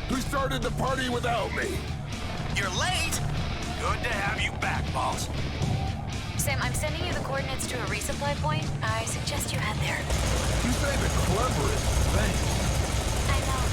Who started the party without me? You're late? Good to have you back, boss. Sam, I'm sending you the coordinates to a resupply point. I suggest you head there. You say the cleverest thing. I know.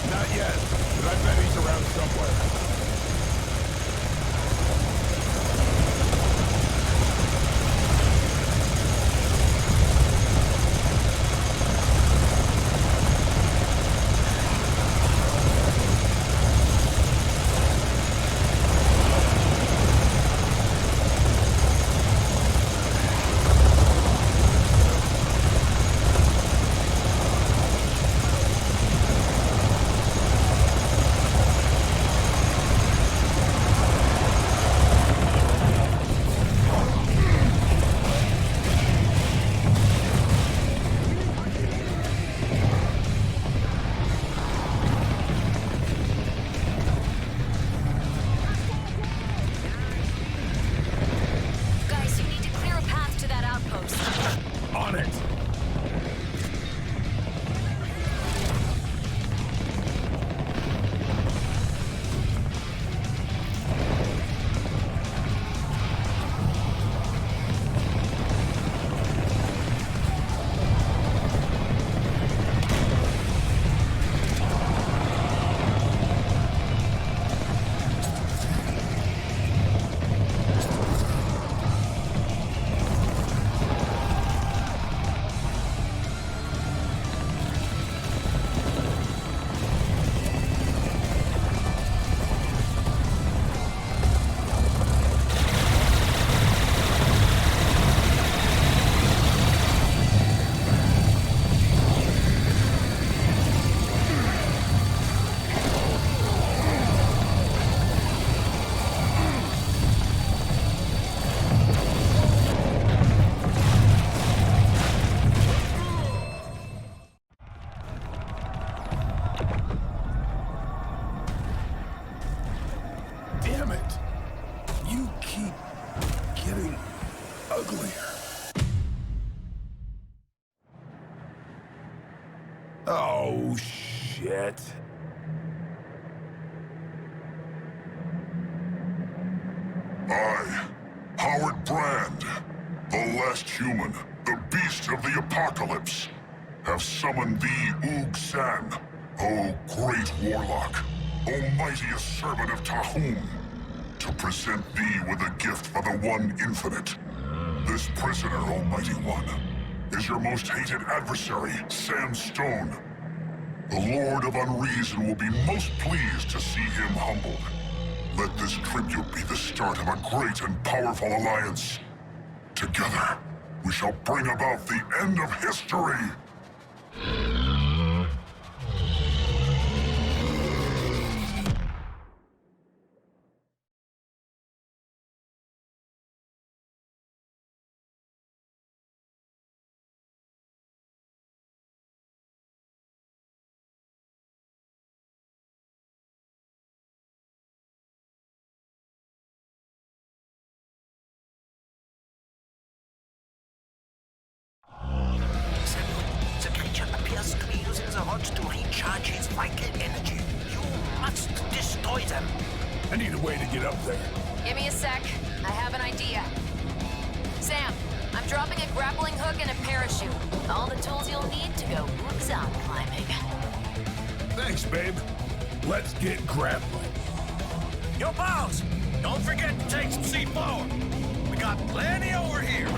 Not yet, but I bet he's around somewhere. On it! Damn it! You keep getting uglier. Oh, shit. I, Howard Brand, the last human, the beast of the apocalypse, have summoned thee, San, O great warlock, O mightiest servant of Tahum, to present thee with a gift for the One Infinite. This prisoner, Almighty One, is your most hated adversary, Sam Stone. The Lord of Unreason will be most pleased to see him humbled. Let this tribute be the start of a great and powerful alliance. Together, we shall bring about the end of history! The creature appears to be using the rods to recharge his vital energy. You must destroy them. I need a way to get up there. Give me a sec. I have an idea. Sam, I'm dropping a grappling hook and a parachute. All the tools you'll need to go boots-on climbing. Thanks, babe. Let's get grappling. Yo, pals! Don't forget to take some C4. We got plenty over here.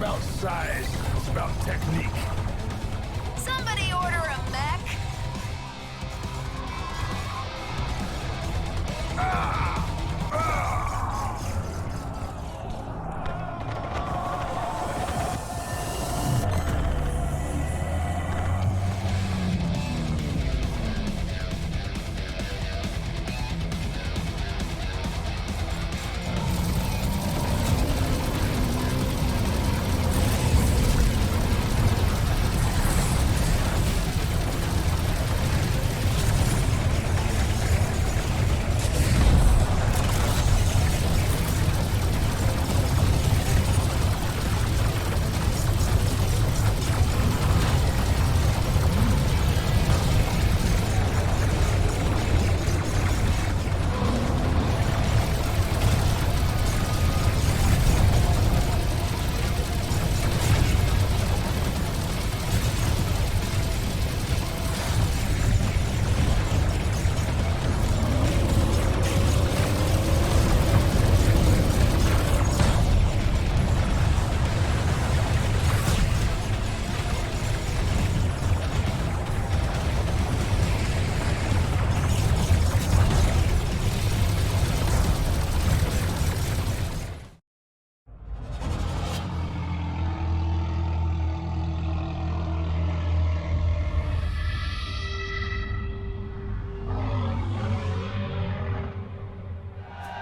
about size, it's about technique. Somebody order a mech.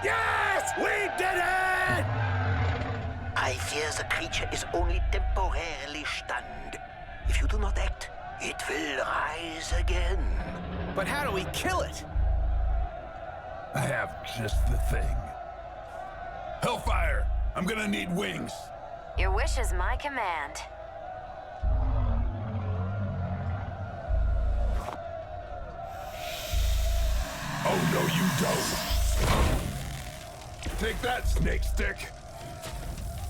Yes! We did it! I fear the creature is only temporarily stunned. If you do not act, it will rise again. But how do we kill it? I have just the thing. Hellfire! I'm gonna need wings. Your wish is my command. Oh, no, you don't. Take that, snake stick.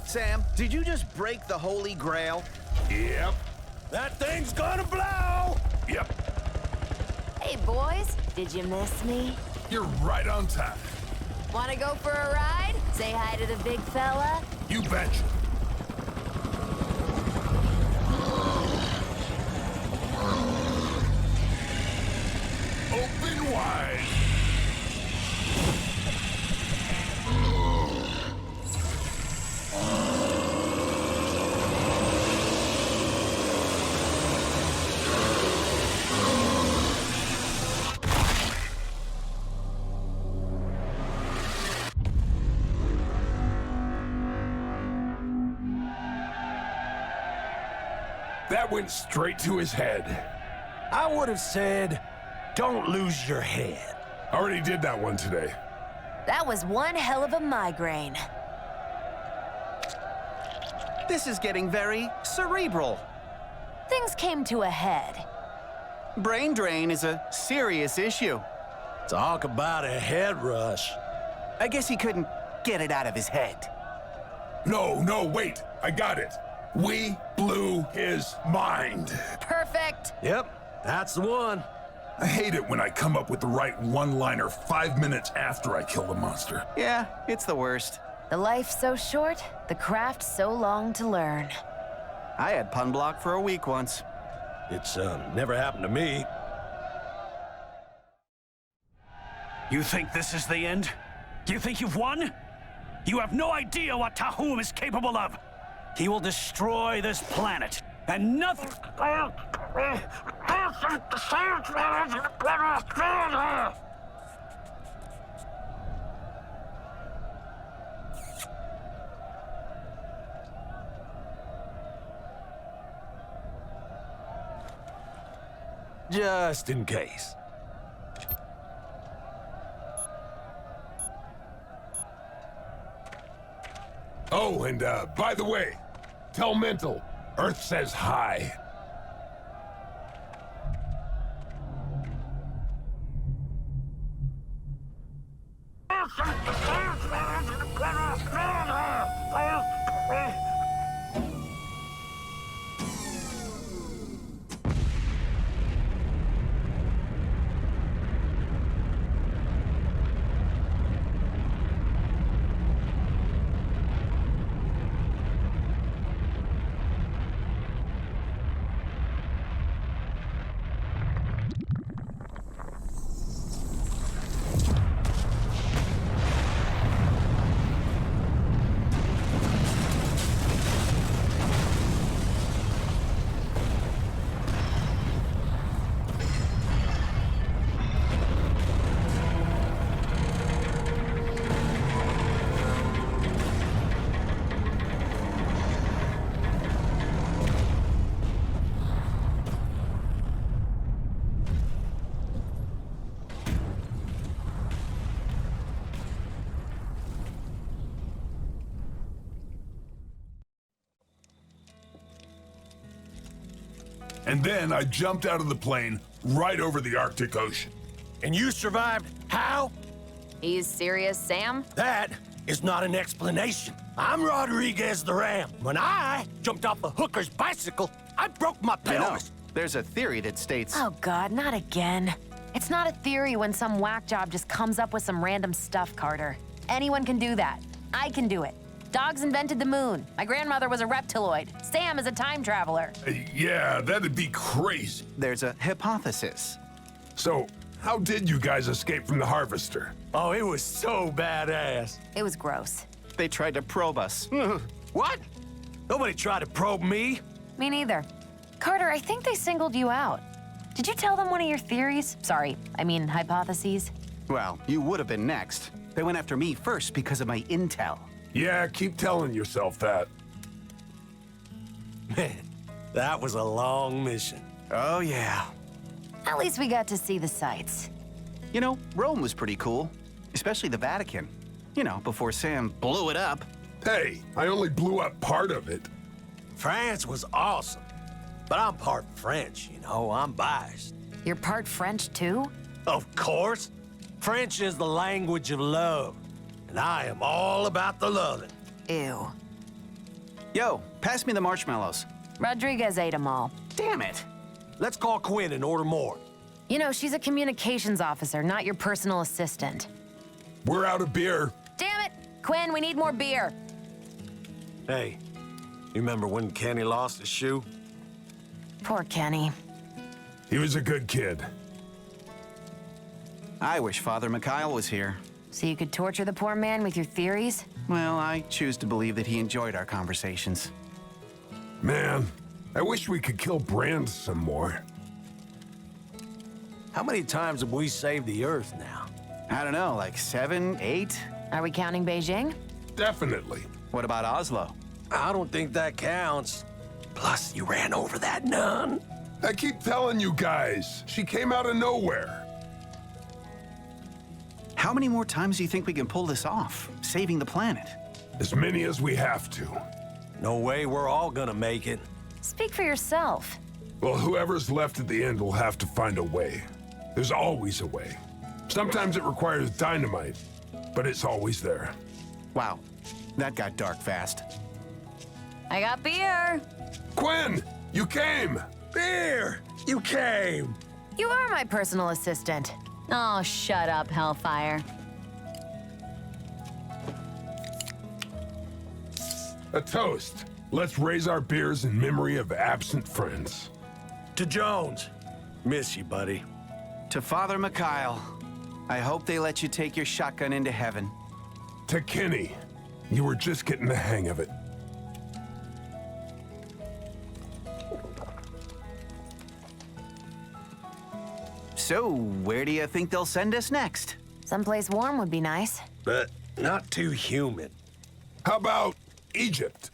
Sam, did you just break the Holy Grail? Yep. That thing's gonna blow! Yep. Hey, boys, did you miss me? You're right on time. Wanna go for a ride? Say hi to the big fella? You betcha. Open wide. That went straight to his head. I would have said, don't lose your head. Already did that one today. That was one hell of a migraine. This is getting very cerebral. Things came to a head. Brain drain is a serious issue. Talk about a head rush. I guess he couldn't get it out of his head. No, wait. I got it. We blew his mind. Perfect. Yep, that's the one. I hate it when I come up with the right one-liner 5 minutes after I kill the monster. Yeah, it's the worst. The life so short, the craft so long to learn. I had pun block for a week once. It's never happened to me. You think this is the end? You think you've won? You have no idea what Tahum is capable of. He will destroy this planet, and nothing... Just in case. Oh, and by the way, tell Mental, Earth says hi. And then I jumped out of the plane right over the Arctic Ocean. And you survived how? He's serious, Sam? That is not an explanation. I'm Rodriguez the Ram. When I jumped off a hooker's bicycle, I broke my I know. pelvis. There's a theory that states... Oh, God, not again. It's not a theory when some whack job just comes up with some random stuff, Carter. Anyone can do that. I can do it. Dogs invented the moon. My grandmother was a reptiloid. Sam is a time traveler. Yeah, that'd be crazy. There's a hypothesis. So, how did you guys escape from the Harvester? Oh, it was so badass. It was gross. They tried to probe us. What? Nobody tried to probe me. Me neither. Carter, I think they singled you out. Did you tell them one of your theories? Sorry, I mean hypotheses. Well, you would have been next. They went after me first because of my intel. Yeah, keep telling yourself that. Man, that was a long mission. Oh, yeah. At least we got to see the sights. You know, Rome was pretty cool. Especially the Vatican. You know, before Sam blew it up. Hey, I only blew up part of it. France was awesome. But I'm part French, you know, I'm biased. You're part French, too? Of course. French is the language of love. And I am all about the loving. Ew. Yo, pass me the marshmallows. Rodriguez ate them all. Damn it. Let's call Quinn and order more. You know, she's a communications officer, not your personal assistant. We're out of beer. Damn it! Quinn, we need more beer. Hey, you remember when Kenny lost his shoe? Poor Kenny. He was a good kid. I wish Father Mikhail was here. So you could torture the poor man with your theories? Well, I choose to believe that he enjoyed our conversations. Man, I wish we could kill Brand some more. How many times have we saved the Earth now? I don't know, like 7, 8? Are we counting Beijing? Definitely. What about Oslo? I don't think that counts. Plus, you ran over that nun. I keep telling you guys, she came out of nowhere. How many more times do you think we can pull this off, saving the planet? As many as we have to. No way we're all gonna make it. Speak for yourself. Well, whoever's left at the end will have to find a way. There's always a way. Sometimes it requires dynamite, but it's always there. Wow, that got dark fast. I got beer. Quinn, you came! Beer! You came! You are my personal assistant. Oh, shut up, Hellfire. A toast. Let's raise our beers in memory of absent friends. To Jones. Miss you, buddy. To Father Mikhail, I hope they let you take your shotgun into heaven. To Kenny, you were just getting the hang of it. So, where do you think they'll send us next? Someplace warm would be nice. But not too humid. How about Egypt?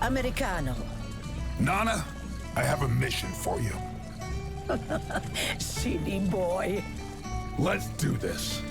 Americano. Nana, I have a mission for you. CD boy. Let's do this.